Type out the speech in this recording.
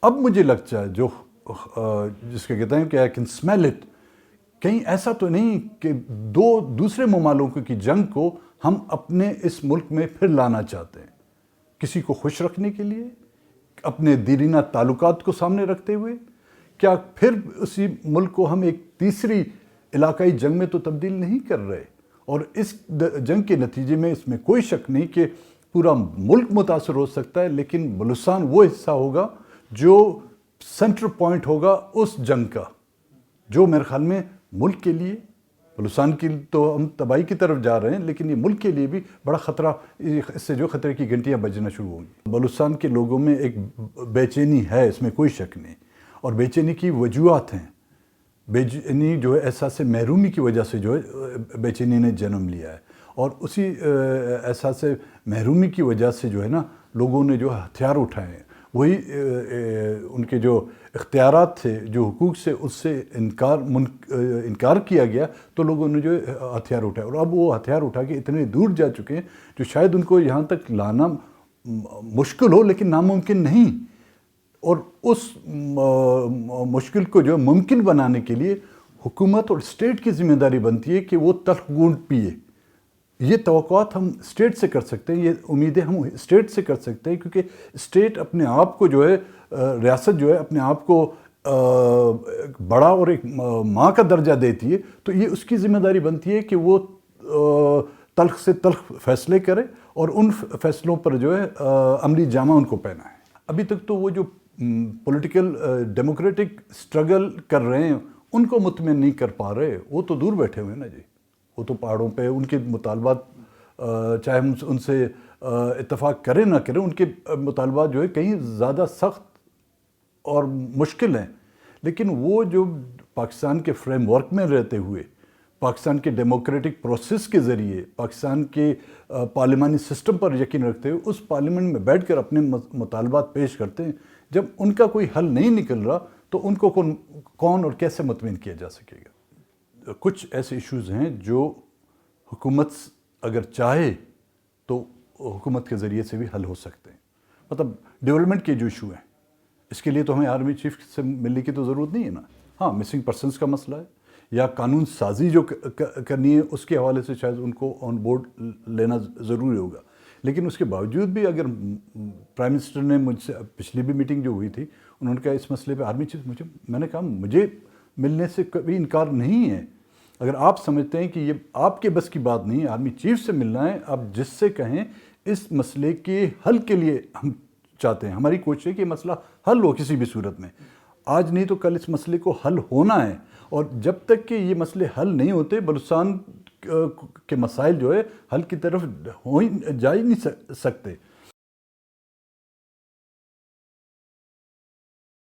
اب مجھے لگتا ہے جو جس کے کہتے ہیں کہ آئی کین اسمیل اٹ، کہیں ایسا تو نہیں کہ دو دوسرے ممالکوں کی جنگ کو ہم اپنے اس ملک میں پھر لانا چاہتے ہیں، کسی کو خوش رکھنے کے لیے، اپنے دیرینہ تعلقات کو سامنے رکھتے ہوئے؟ کیا پھر اسی ملک کو ہم ایک تیسری علاقائی جنگ میں تو تبدیل نہیں کر رہے؟ اور اس جنگ کے نتیجے میں اس میں کوئی شک نہیں کہ پورا ملک متاثر ہو سکتا ہے، لیکن بلوچستان وہ حصہ ہوگا جو سینٹر پوائنٹ ہوگا اس جنگ کا، جو میرے خیال میں ملک کے لیے، بلوچستان کی تو ہم تباہی کی طرف جا رہے ہیں، لیکن یہ ملک کے لیے بھی بڑا خطرہ، اس سے جو خطرے کی گھنٹیاں بجنا شروع ہوں گی۔ بلوچستان کے لوگوں میں ایک بے چینی ہے، اس میں کوئی شک نہیں، اور بے چینی کی وجوہات ہیں۔ بے چینی جو ہے احساس محرومی کی وجہ سے جو ہے بے چینی نے جنم لیا ہے، اور اسی احساس محرومی کی وجہ سے جو ہے نا لوگوں نے جو ہتھیار اٹھائے ہیں، وہی ان کے جو اختیارات تھے، جو حقوق سے اس سے انکار کیا گیا، تو لوگوں نے جو ہتھیار اٹھائے، اور اب وہ ہتھیار اٹھا کے اتنے دور جا چکے ہیں جو شاید ان کو یہاں تک لانا مشکل ہو لیکن ناممکن نہیں۔ اور اس مشکل کو جو ممکن بنانے کے لیے حکومت اور اسٹیٹ کی ذمہ داری بنتی ہے کہ وہ تلخ گونٹ پیے۔ یہ توقعات ہم اسٹیٹ سے کر سکتے ہیں، یہ امیدیں ہم اسٹیٹ سے کر سکتے ہیں، کیونکہ اسٹیٹ اپنے آپ کو جو ہے، ریاست جو ہے اپنے آپ کو بڑا اور ایک ماں کا درجہ دیتی ہے، تو یہ اس کی ذمہ داری بنتی ہے کہ وہ تلخ سے تلخ فیصلے کرے اور ان فیصلوں پر جو ہے عملی جامہ ان کو پہنائے۔ ابھی تک تو وہ جو پولیٹیکل ڈیموکریٹک اسٹرگل کر رہے ہیں ان کو مطمئن نہیں کر پا رہے، وہ تو دور بیٹھے ہوئے ہیں نا جی، وہ تو پہاڑوں پہ ان کے مطالبات، چاہے ہم ان سے اتفاق کریں نہ کریں، ان کے مطالبات جو ہے کہیں زیادہ سخت اور مشکل ہیں، لیکن وہ جو پاکستان کے فریم ورک میں رہتے ہوئے، پاکستان کے ڈیموکریٹک پروسیس کے ذریعے، پاکستان کے پارلیمانی سسٹم پر یقین رکھتے ہوئے اس پارلیمنٹ میں بیٹھ کر اپنے مطالبات پیش کرتے ہیں، جب ان کا کوئی حل نہیں نکل رہا تو ان کو کون اور کیسے مطمئن کیا جا سکے گا؟ کچھ ایسے ایشوز ہیں جو حکومت اگر چاہے تو حکومت کے ذریعے سے بھی حل ہو سکتے ہیں، مطلب ڈیولپمنٹ کے جو ایشو ہیں، اس کے لیے تو ہمیں آرمی چیف سے ملنے کی تو ضرورت نہیں ہے نا۔ ہاں، مسنگ پرسنس کا مسئلہ ہے یا قانون سازی جو کرنی ہے، اس کے حوالے سے شاید ان کو آن بورڈ لینا ضروری ہوگا، لیکن اس کے باوجود بھی اگر پرائم منسٹر نے مجھ سے پچھلی بھی میٹنگ جو ہوئی تھی، انہوں نے کہا اس مسئلے پہ آرمی چیف میں نے کہا مجھے ملنے سے کبھی انکار نہیں ہے، اگر آپ سمجھتے ہیں کہ یہ آپ کے بس کی بات نہیں ہے، آرمی چیف سے ملنا ہے، آپ جس سے کہیں اس مسئلے کے حل کے لیے ہم چاہتے ہیں، ہماری کوشش ہے کہ یہ مسئلہ حل ہو کسی بھی صورت میں، آج نہیں تو کل اس مسئلے کو حل ہونا ہے، اور جب تک کہ یہ مسئلے حل نہیں ہوتے بلوچستان کے مسائل جو ہے حل کی طرف جا ہی نہیں سکتے۔